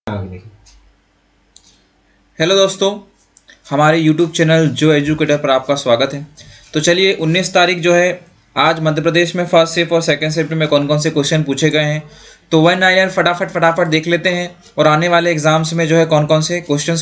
Hello दोस्तों, हमारे YouTube channel जो एजुकेटर पर आपका स्वागत है। तो चलिए 19 तारीख जो है आज मध्य प्रदेश में फर्स्ट शिफ्ट और सेकंड शिफ्ट में कौन कौन से क्वेश्चन पूछे गए हैं तो वन लाइनर फटाफट देख लेते हैं और आने वाले एग्जाम्स में जो है कौन कौन से क्वेश्चंस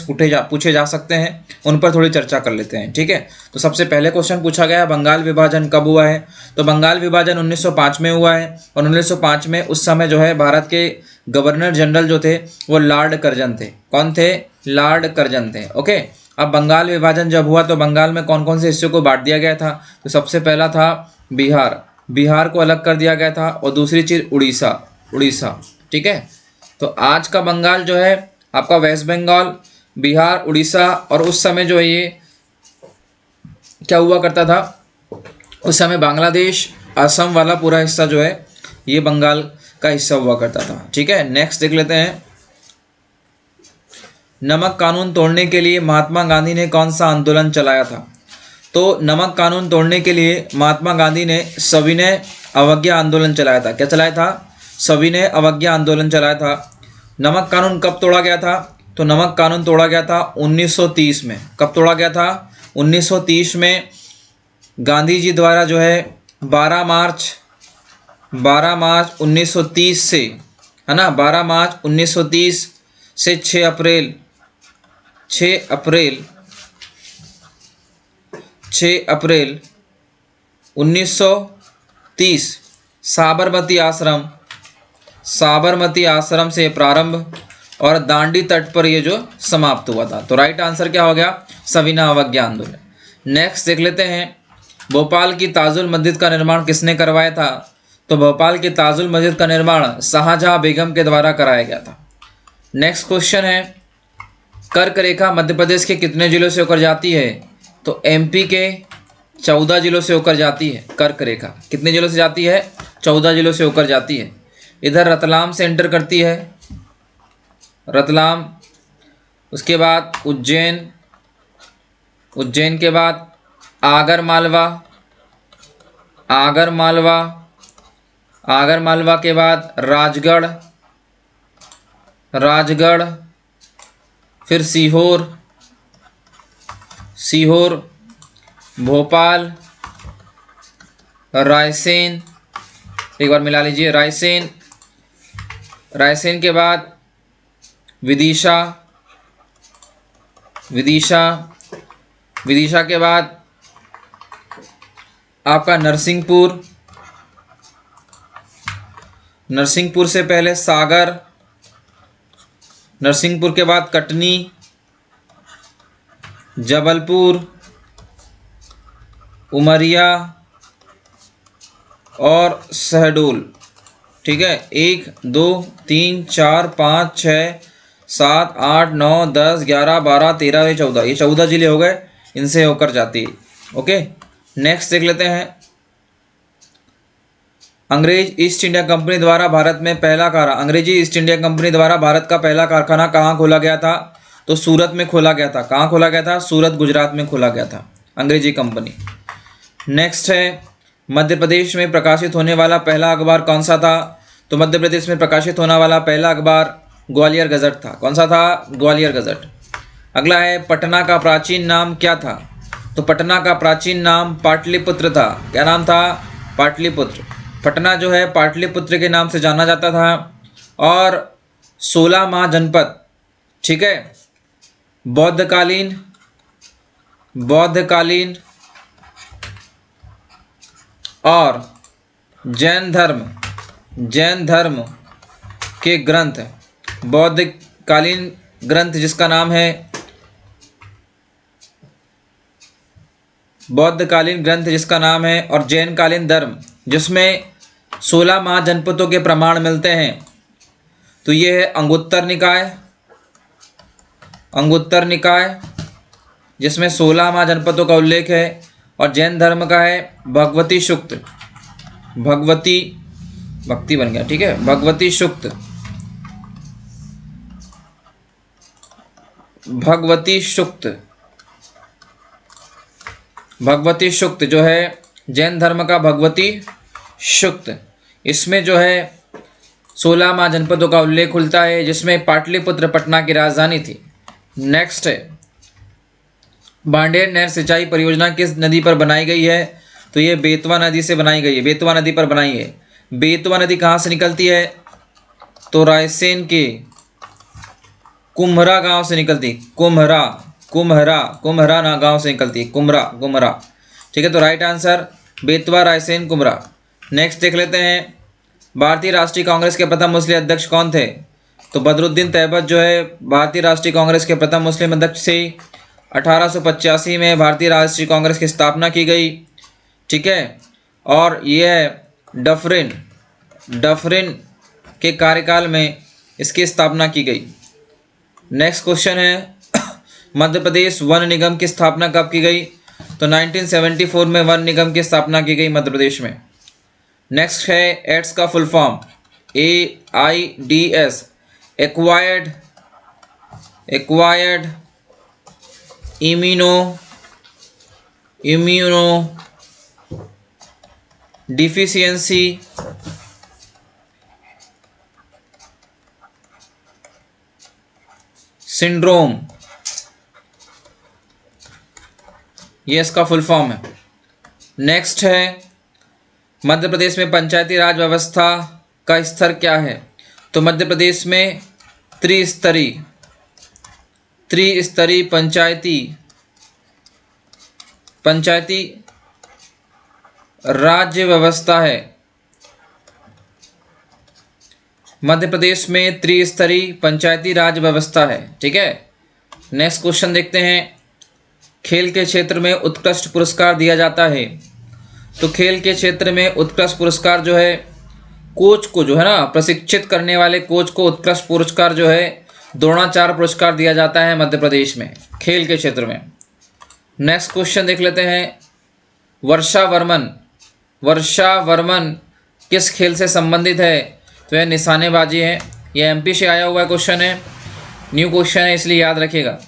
पूछे जा सकते हैं उन पर थोड़ी चर्चा कर लेते हैं। ठीक है, तो सबसे पहले क्वेश्चन पूछा गया बंगाल विभाजन कब हुआ है। तो बंगाल विभाजन 1905 में हुआ है और 1905 में उस समय जो है भारत के गवर्नर जनरल जो थे वो लॉर्ड कर्जन थे। कौन थे? लॉर्ड कर्जन थे। ओके, अब बंगाल विभाजन जब हुआ तो बंगाल में कौन कौन से हिस्सों को बांट दिया गया था। तो सबसे पहला था बिहार को अलग कर दिया गया था और दूसरी चीज़ उड़ीसा। ठीक है, तो आज का बंगाल जो है आपका वेस्ट बंगाल, बिहार, उड़ीसा और उस समय जो है ये क्या हुआ करता था, उस समय बांग्लादेश, असम वाला पूरा हिस्सा जो है ये बंगाल का हिस्सा हुआ करता था। ठीक है, नेक्स्ट देख लेते हैं। नमक कानून तोड़ने के लिए महात्मा गांधी ने कौन सा आंदोलन चलाया था। तो नमक कानून तोड़ने के लिए महात्मा गांधी ने सविनय अवज्ञा आंदोलन चलाया था। क्या चलाया था? सविनय अवज्ञा आंदोलन चलाया था। नमक कानून कब तोड़ा गया था? तो नमक कानून तोड़ा गया था 1930 में। कब तोड़ा गया था? 1930 में गांधी जी द्वारा जो है 12 मार्च 1930 से, है ना, 12 मार्च 1930 से 6 अप्रैल 1930 साबरमती आश्रम से प्रारंभ और दांडी तट पर ये जो समाप्त हुआ था। तो राइट आंसर क्या हो गया? सविनय अवज्ञा आंदोलन। नेक्स्ट देख लेते हैं, भोपाल की ताजुल मस्जिद का निर्माण किसने करवाया था। तो भोपाल की ताजुल मस्जिद का निर्माण शाहजहां बेगम के द्वारा कराया गया था। नेक्स्ट क्वेश्चन है, कर्क रेखा मध्य प्रदेश के कितने जिलों से होकर जाती है। तो एमपी के 14 जिलों से होकर जाती है। कर्क रेखा कितने जिलों से जाती है? 14 जिलों से होकर जाती है। इधर रतलाम से एंटर करती है, रतलाम, उसके बाद उज्जैन के बाद आगर मालवा के बाद राजगढ़, फिर सीहोर, भोपाल, रायसेन, एक बार मिला लीजिए, रायसेन के बाद विदिशा के बाद आपका नरसिंहपुर से पहले सागर, नरसिंहपुर के बाद कटनी, जबलपुर, उमरिया और शहडोल। ठीक है, 1 2 3 4 5 6 7 8 9 10 11 12 13 ये 14, ये 14 जिले हो गए, इनसे होकर जाती है। ओके, नेक्स्ट देख लेते हैं, अंग्रेजी ईस्ट इंडिया कंपनी द्वारा भारत का पहला कारखाना कहाँ खोला गया था। तो सूरत में खोला गया था। कहाँ खोला गया था? सूरत, गुजरात में खोला गया था अंग्रेजी कंपनी। नेक्स्ट है, मध्य प्रदेश में प्रकाशित होने वाला पहला अखबार कौन सा था। तो मध्य प्रदेश में प्रकाशित होने वाला पहला अखबार ग्वालियर गजट था। कौन सा था? ग्वालियर गजट। अगला है, पटना का प्राचीन नाम क्या था। तो पटना का प्राचीन नाम पाटलिपुत्र था। क्या नाम था? पाटलिपुत्र। पटना जो है पाटलिपुत्र के नाम से जाना जाता था और 16 महाजनपद, ठीक है, बौद्धकालीन और जैन धर्म के ग्रंथ, बौद्धकालीन ग्रंथ जिसका नाम है और जैन कालीन धर्म जिसमें 16 महाजनपदों के प्रमाण मिलते हैं। तो ये है अंगुत्तर निकाय जिसमें 16 महाजनपदों का उल्लेख है और जैन धर्म का है भगवती सूक्त, भक्ति बन गया, ठीक है, भगवती सूक्त जो है जैन धर्म का भगवती सूक्त, इसमें जो है 16 महाजनपदों का उल्लेख मिलता है, जिसमें पाटलिपुत्र पटना की राजधानी थी। नेक्स्ट है, बांडेर नहर सिंचाई परियोजना किस नदी पर बनाई गई है? तो ये बेतवा नदी से बनाई गई है, बेतवा नदी पर बनाई है। बेतवा नदी कहाँ से निकलती है? तो रायसेन के कुम्हरा गांव से निकलती, कुम्हरा ना गांव से निकलती, कुम्हरा। ठीक है, तो right answer Betwa, Raisen, Kumhra. Next देख लेते हैं, भारतीय राष्ट्रीय कांग्रेस के प्रथम मुस्लिम अध्यक्ष कौन थे? तो बदरुद्दीन तैयबत जो है भारतीय राष्ट्रीय कांग्रेस के प्रथम मुस्लिम अध्यक्ष थे। 1885 में भारतीय राष्ट्रीय कांग्रेस की स्थापना की गई। ठीक है, और यह डफरिन के कार्यकाल में इसकी स्थापना की गई। नेक्स्ट क्वेश्चन है, मध्य प्रदेश वन निगम की स्थापना कब की गई? तो 1974 में वन निगम की स्थापना की गई मध्य प्रदेश में। नेक्स्ट है, एड्स का full form, AIDS, acquired immuno deficiency syndrome, ये इसका फुल फॉर्म है। नेक्स्ट है, मध्य प्रदेश में पंचायती राज व्यवस्था का स्तर क्या है? तो मध्य प्रदेश में त्रिस्तरीय पंचायती राज्य व्यवस्था है। मध्य प्रदेश में त्रिस्तरीय पंचायती राज व्यवस्था है। ठीक है, नेक्स्ट क्वेश्चन देखते हैं, खेल के क्षेत्र में उत्कृष्ट पुरस्कार दिया जाता है। तो खेल के क्षेत्र में उत्कृष्ट पुरस्कार जो है कोच को, जो है ना, प्रशिक्षित करने वाले कोच को उत्कृष्ट पुरस्कार जो है द्रोणाचार्य पुरस्कार दिया जाता है मध्य प्रदेश में खेल के क्षेत्र में। नेक्स्ट क्वेश्चन देख लेते हैं, वर्षा वर्मन किस खेल से संबंधित है? तो यह निशानेबाजी है। यह MP से आया हुआ क्वेश्चन है, न्यू क्वेश्चन है, इसलिए याद रखिएगा।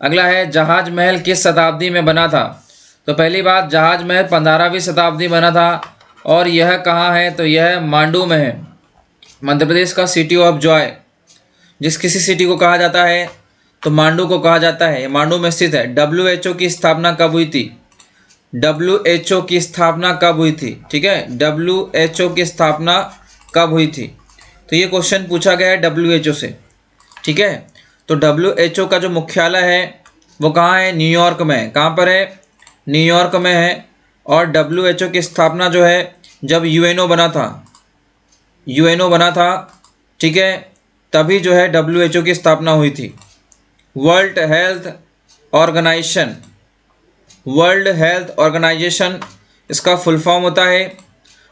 अगला है, जहाज महल किस शताब्दी में बना था? तो पहली बात, जहाज महल 15वीं शताब्दी बना था, और यह कहाँ है? तो यह मांडू में है। मध्य प्रदेश का सिटी ऑफ जॉय, जिस किसी सिटी को कहा जाता है तो मांडू को कहा जाता है, मांडू में स्थित है। WHO की स्थापना कब हुई थी? WHO की स्थापना कब हुई थी? ठीक है, WHO की स्थापना कब हुई थी? तो ये क्वेश्चन पूछा गया है WHO से। ठीक है, तो WHO का जो मुख्यालय है वो कहाँ है? न्यूयॉर्क में। कहाँ पर है? न्यूयॉर्क में है। और WHO की स्थापना जो है जब UNO बना था, ठीक है, तभी जो है WHO की स्थापना हुई थी। वर्ल्ड हेल्थ ऑर्गेनाइजेशन इसका फुल फॉर्म होता है,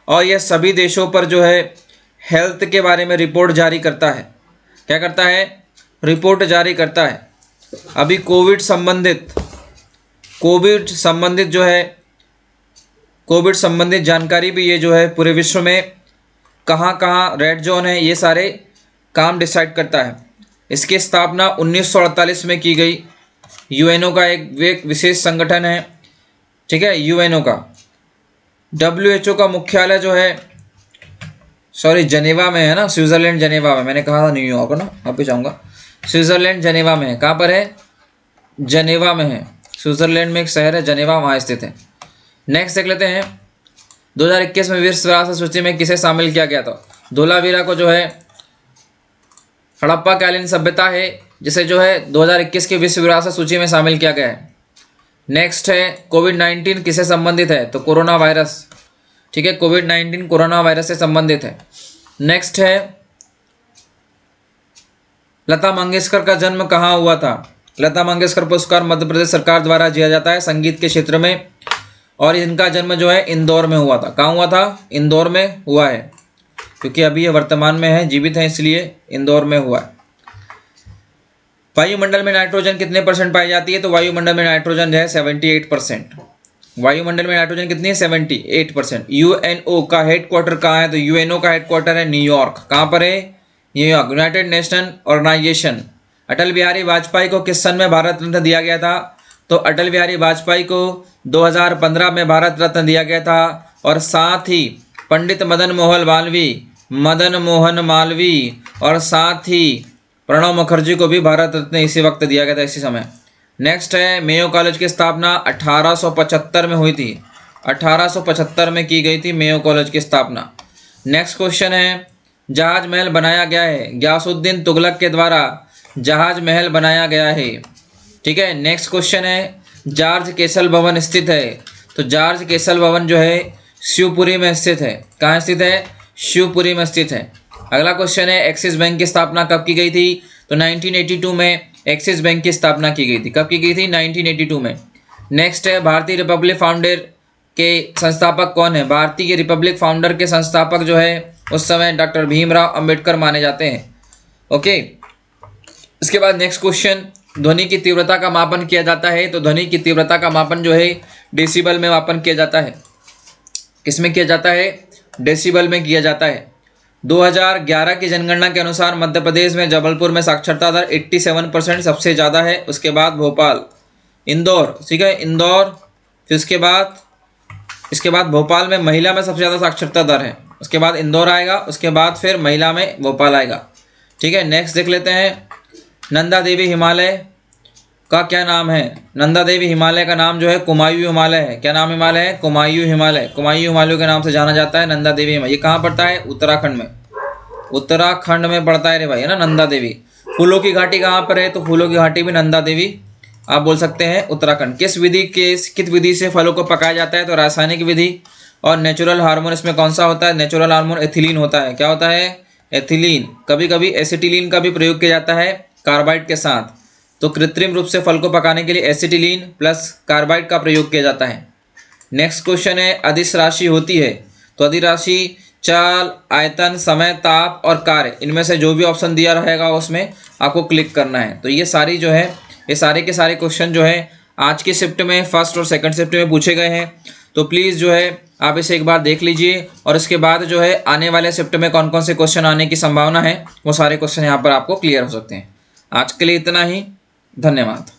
और यह सभी देशों पर जो है हेल्थ के बारे में रिपोर्ट जारी करता है। क्या करता है? रिपोर्ट जारी करता है। अभी कोविड संबंधित जानकारी भी ये जो है पूरे विश्व में कहाँ कहाँ रेड जोन है, ये सारे काम डिसाइड करता है। इसकी स्थापना 1948 में की गई। UNO का एक विशेष संगठन है। ठीक है, UNO का। WHO का मुख्यालय जो है जनेवा में है ना, स्विट्जरलैंड जनेवा में। मैंने कहा था न्यूयॉर्क ना, वापस जाऊँगा। स्विट्जरलैंड जनेवा में है। कहाँ पर है? जनेवा में है। स्विट्जरलैंड में एक शहर है जनेवा, वहाँ स्थित है। नेक्स्ट देख लेते हैं, 2021 में विश्व विरासत सूची में किसे शामिल किया गया था? धोलावीरा को जो है हड़प्पा कालीन सभ्यता है, जिसे जो है 2021 की विश्व विरासत सूची में शामिल किया गया है। नेक्स्ट है, कोविड-19 किससे संबंधित है? तो कोरोना वायरस। ठीक है, कोविड-19 कोरोना वायरस से संबंधित है। नेक्स्ट है, लता मंगेशकर का जन्म कहाँ हुआ था? लता मंगेशकर पुरस्कार मध्य प्रदेश सरकार द्वारा दिया जाता है संगीत के क्षेत्र में, और इनका जन्म जो है इंदौर में हुआ था। कहाँ हुआ था? इंदौर में हुआ है, क्योंकि अभी ये वर्तमान में है, जीवित है, इसलिए इंदौर में हुआ है। वायुमंडल में नाइट्रोजन कितने % पाई जाती है? तो वायुमंडल में नाइट्रोजन जो है 78%। वायुमंडल में नाइट्रोजन कितनी है? 78%। UNO का हेडक्वार्टर कहाँ है? तो UNO का हेडक्वार्टर है न्यूयॉर्क। कहाँ पर है? New York, United Nation Organisation. Atal Bihari Vajpayee को किस सन में भारत रत्न दिया गया था? तो अटल बिहारी वाजपेयी को 2015 में भारत रत्न दिया गया था। और साथ ही पंडित मदन मोहन मालवीय मदन मोहन मालवीय और साथ ही प्रणब मुखर्जी को भी भारत रत्न इसी वक्त दिया गया था, इसी समय। नेक्स्ट है मेयो कॉलेज की स्थापना 1875 में हुई थी। 1875 में की गई थी मेयो कॉलेज की स्थापना। नेक्स्ट क्वेश्चन है जहाज महल बनाया गया है, गयासुद्दीन तुगलक के द्वारा जहाज महल बनाया गया है। ठीक है। नेक्स्ट क्वेश्चन है जॉर्ज केसल भवन स्थित है, तो जॉर्ज केसल भवन जो है शिवपुरी में स्थित है। कहाँ स्थित है? शिवपुरी में स्थित है। अगला क्वेश्चन है एक्सिस बैंक की स्थापना कब की गई थी, तो 1982 में एक्सिस बैंक की स्थापना की गई थी। कब की गई थी? 1982 में। नेक्स्ट है भारतीय रिपब्लिक फाउंडर के संस्थापक कौन है? भारतीय रिपब्लिक फाउंडर के संस्थापक जो है उस समय डॉक्टर भीमराव अंबेडकर माने जाते हैं। ओके। इसके बाद नेक्स्ट क्वेश्चन, ध्वनि की तीव्रता का मापन किया जाता है, तो ध्वनि की तीव्रता का मापन जो है डेसिबल में मापन किया जाता है। किसमें किया जाता है? डेसिबल में किया जाता है। 2011 की जनगणना के अनुसार मध्य प्रदेश में जबलपुर में साक्षरता दर 87% सबसे ज़्यादा है। उसके बाद भोपाल, इंदौर, ठीक है, इंदौर, फिर इसके बाद भोपाल में महिला में सबसे ज़्यादा साक्षरता दर है। उसके बाद इंदौर आएगा, उसके बाद फिर महिला में भोपाल आएगा। ठीक है। नेक्स्ट देख लेते हैं नंदा देवी हिमालय का क्या नाम है? नंदा देवी हिमालय का नाम जो है कुमायूं हिमालय है। क्या नाम हिमालय है? कुमायूं हिमालय। कुमायूं हिमालय के नाम से जाना जाता है नंदा देवी हिमालय। ये कहाँ पड़ता है? उत्तराखंड में। उत्तराखंड में पड़ता है रे भाई, है ना, नंदा देवी। फूलों की घाटी कहाँ पर है? तो फूलों की घाटी भी नंदा देवी आप बोल सकते हैं, उत्तराखंड। किस विधि से फलों को पकाया जाता है? तो रासायनिक विधि। और नेचुरल हार्मोन इसमें कौन सा होता है? नेचुरल हार्मोन एथिलीन होता है। क्या होता है? एथिलीन। कभी कभी एसिटिलीन का भी प्रयोग किया जाता है कार्बाइड के साथ। तो कृत्रिम रूप से फल को पकाने के लिए एसिटिलीन प्लस कार्बाइड का प्रयोग किया जाता है। नेक्स्ट क्वेश्चन है अदिश राशि होती है, तो अदिश राशि चाल, आयतन, समय, ताप और कार्य, इनमें से जो भी ऑप्शन दिया रहेगा उसमें आपको क्लिक करना है। तो ये सारी जो है, ये सारे के सारे क्वेश्चन जो है आज की शिफ्ट में फर्स्ट और सेकंड शिफ्ट में पूछे गए हैं। तो प्लीज़ जो है आप इसे एक बार देख लीजिए और इसके बाद जो है आने वाले शिफ्ट में कौन कौन से क्वेश्चन आने की संभावना है वो सारे क्वेश्चन यहाँ पर आपको क्लियर हो सकते हैं। आज के लिए इतना ही। धन्यवाद।